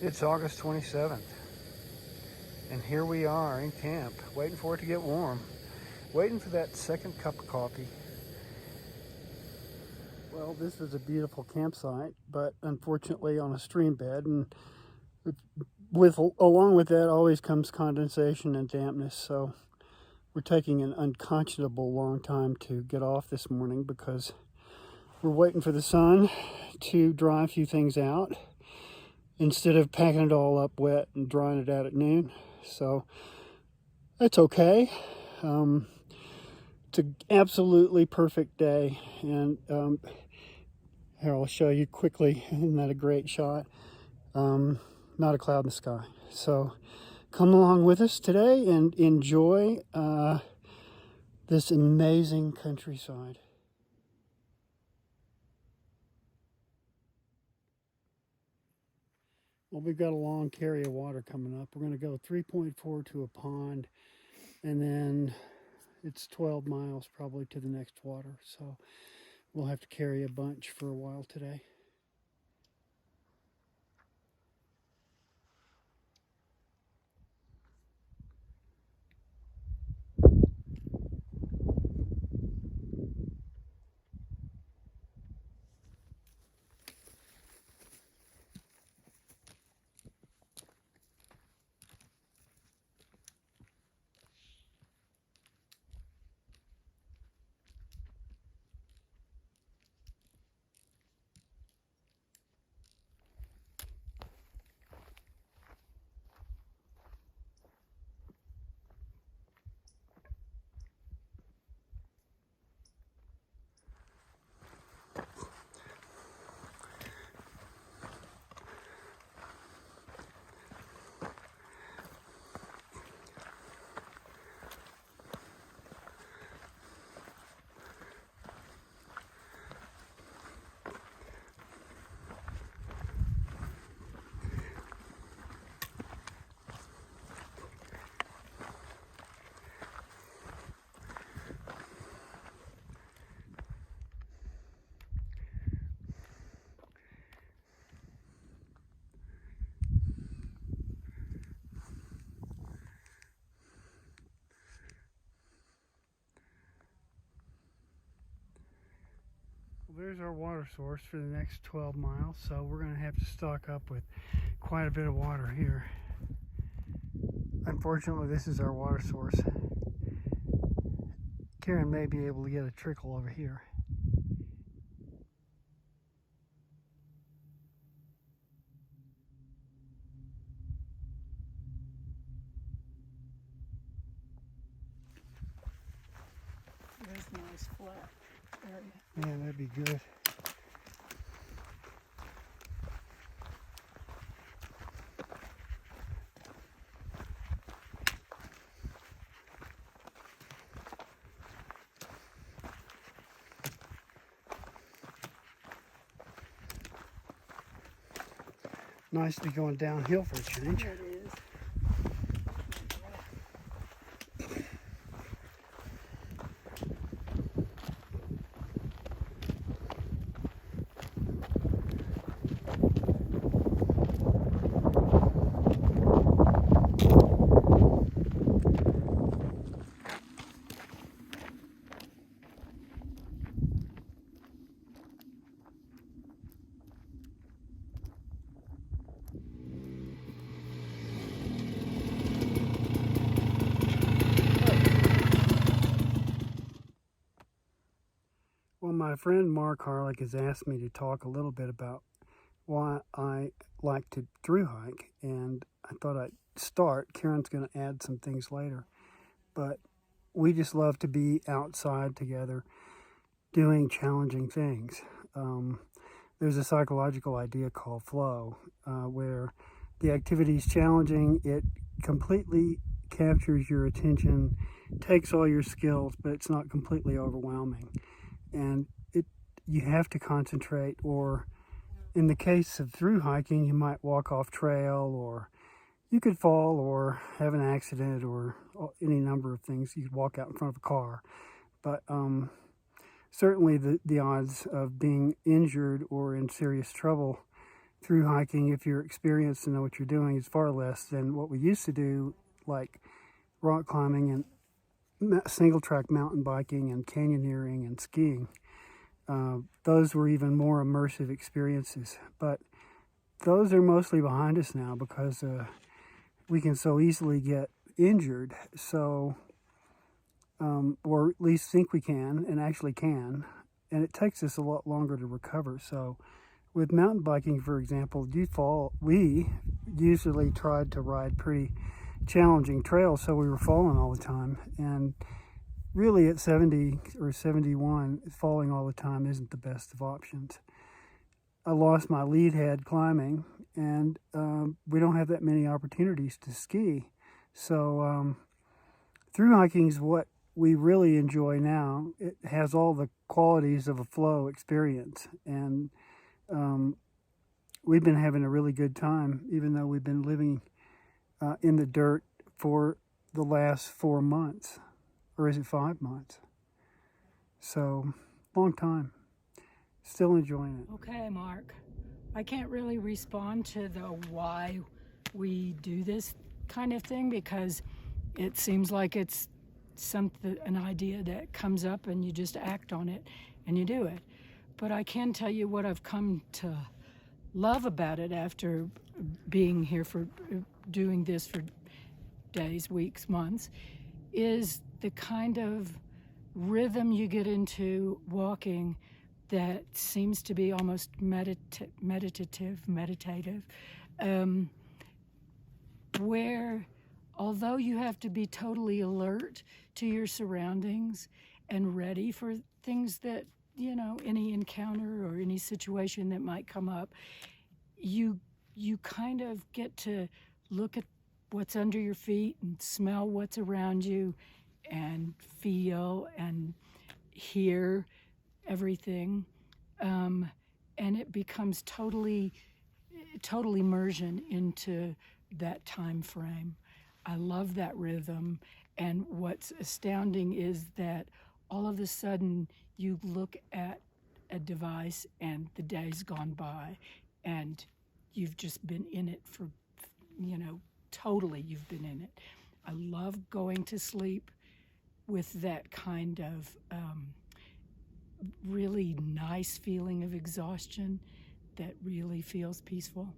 It's August 27th, and here we are in camp, waiting for it to get warm, waiting for that second cup of coffee. Well, this is a beautiful campsite, but unfortunately on a stream bed, and along with that always comes condensation and dampness, so we're taking an unconscionable long time to get off this morning because we're waiting for the sun to dry a few things out instead of packing it all up wet and drying it out at noon. So that's okay. It's an absolutely perfect day, and here I'll show you quickly. Isn't that a great shot? Not a cloud in the sky. So come along with us today and enjoy this amazing countryside. Well, we've got a long carry of water coming up. We're going to go 3.4 to a pond, and then it's 12 miles probably to the next water. So we'll have to carry a bunch for a while today. There's our water source for the next 12 miles, so we're going to have to stock up with quite a bit of water here. Unfortunately, this is our water source. Karen may be able to get a trickle over here. There's a nice flat area. Yeah, that'd be good. Nice to be going downhill for a change. It is. Well, my friend Mark Harlick has asked me to talk a little bit about why I like to through hike, and I thought I'd start. Karen's going to add some things later, but we just love to be outside together doing challenging things. There's a psychological idea called flow, where the activity is challenging, it completely captures your attention, takes all your skills, but it's not completely overwhelming. And you have to concentrate, or in the case of through hiking, you might walk off trail, or you could fall or have an accident, or any number of things. You could walk out in front of a car. But certainly the odds of being injured or in serious trouble through hiking, if you're experienced and know what you're doing, is far less than what we used to do, like rock climbing and single track mountain biking and canyoneering and skiing. Those were even more immersive experiences, but those are mostly behind us now because we can so easily get injured. So, or at least think we can, and actually can, and it takes us a lot longer to recover. So, with mountain biking, for example, we usually tried to ride pretty challenging trails, so we were falling all the time. And really, at 70 or 71, falling all the time isn't the best of options. I lost my lead head climbing, and we don't have that many opportunities to ski. So through hiking is what we really enjoy now. It has all the qualities of a flow experience, and we've been having a really good time, even though we've been living in the dirt for the last 4 months, or is it 5 months? So, long time. Still enjoying it. Okay, Mark. I can't really respond to the why we do this kind of thing because it seems like it's an idea that comes up and you just act on it and you do it. But I can tell you what I've come to love about it after being here for doing this for days, weeks, months, is the kind of rhythm you get into walking that seems to be almost meditative, where although you have to be totally alert to your surroundings and ready for things that, any encounter or any situation that might come up, you kind of get to look at what's under your feet and smell what's around you and feel and hear everything, and it becomes total immersion into that time frame. I love that rhythm, and what's astounding is that all of a sudden you look at a device and the day's gone by and you've just been in it for, totally you've been in it. I love going to sleep with that kind of really nice feeling of exhaustion that really feels peaceful.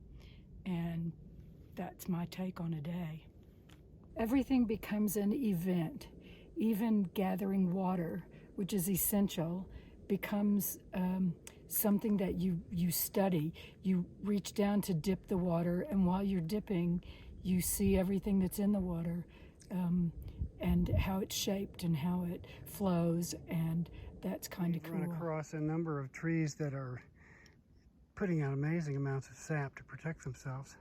And that's my take on a day. Everything becomes an event. Even gathering water, which is essential, becomes something that you study. You reach down to dip the water, and while you're dipping, you see everything that's in the water, and how it's shaped and how it flows, and that's kind of cool. Run across a number of trees that are putting out amazing amounts of sap to protect themselves.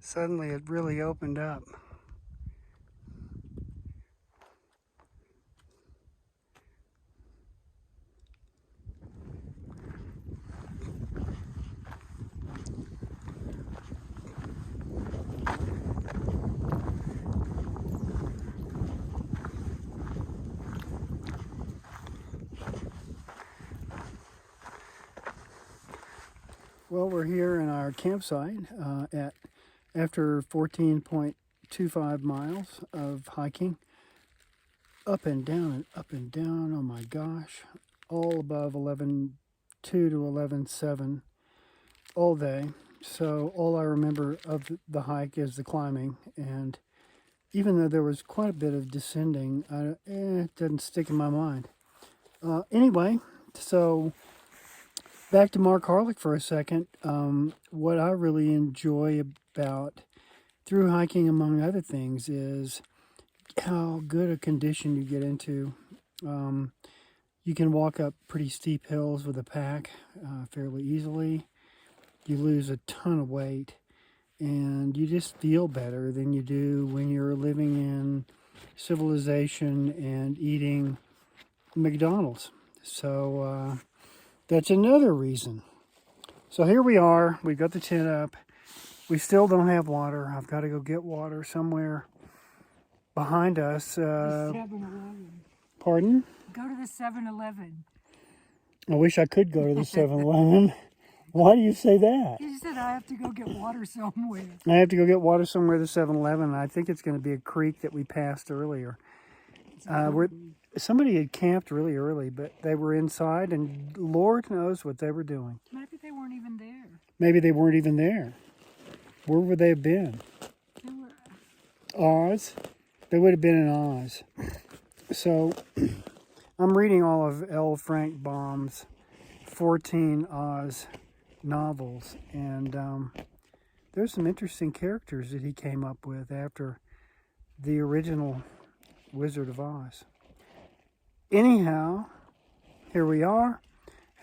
Suddenly it really opened up. Well, we're here in our campsite after 14.25 miles of hiking, up and down and up and down. Oh my gosh, all above 11.2 to 11.7 all day. So all I remember of the hike is the climbing, and even though there was quite a bit of descending, it doesn't stick in my mind. Anyway, so back to Mark Harlick for a second. What I really enjoy about through hiking, among other things, is how good a condition you get into. You can walk up pretty steep hills with a pack fairly easily. You lose a ton of weight, and you just feel better than you do when you're living in civilization and eating McDonald's. So that's another reason. So here we are. We've got the tent up. We still don't have water. I've got to go get water somewhere behind us. The 7-Eleven. Pardon? Go to the 7-Eleven. I wish I could go to the 7-Eleven. Why do you say that? You said I have to go get water somewhere. I have to go get water somewhere at the 7-Eleven. I think it's going to be a creek that we passed earlier. Somebody had camped really early, but they were inside, and Lord knows what they were doing. Maybe they weren't even there. Maybe they weren't even there. Where would they have been? They were... Oz? They would have been in Oz. So I'm reading all of L. Frank Baum's 14 Oz novels, and there's some interesting characters that he came up with after the original Wizard of Oz. Anyhow, here we are.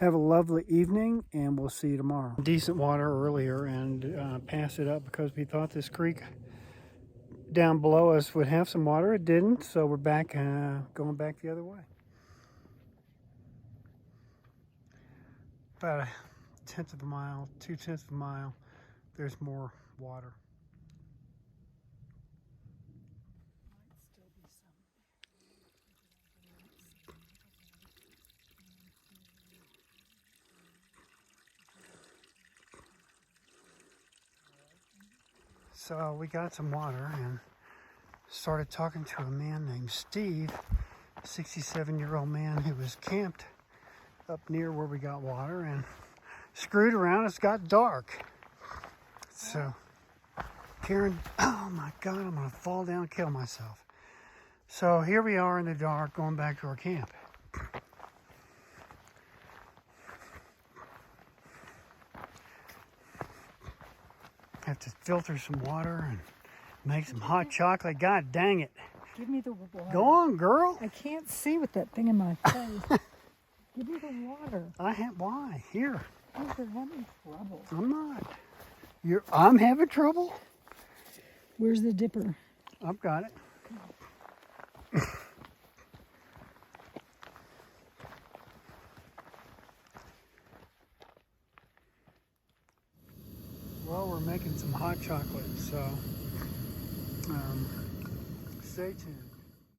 Have a lovely evening, and we'll see you tomorrow. Decent water earlier, and pass it up because we thought this creek down below us would have some water. It didn't, so we're back, going back the other way. About 1/10 of a mile, 2/10 of a mile, there's more water. So we got some water and started talking to a man named Steve, a 67-year-old man who was camped up near where we got water and screwed around. It's got dark. So Karen, oh my God, I'm gonna fall down and kill myself. So here we are in the dark going back to our camp. Have to filter some water and make some hot chocolate. God dang it. Give me the water. Go on, girl. I can't see with that thing in my face. Give me the water. Why? Here. You're having trouble. I'm not. I'm having trouble? Where's the dipper? I've got it. Well, we're making some hot chocolate, so stay tuned.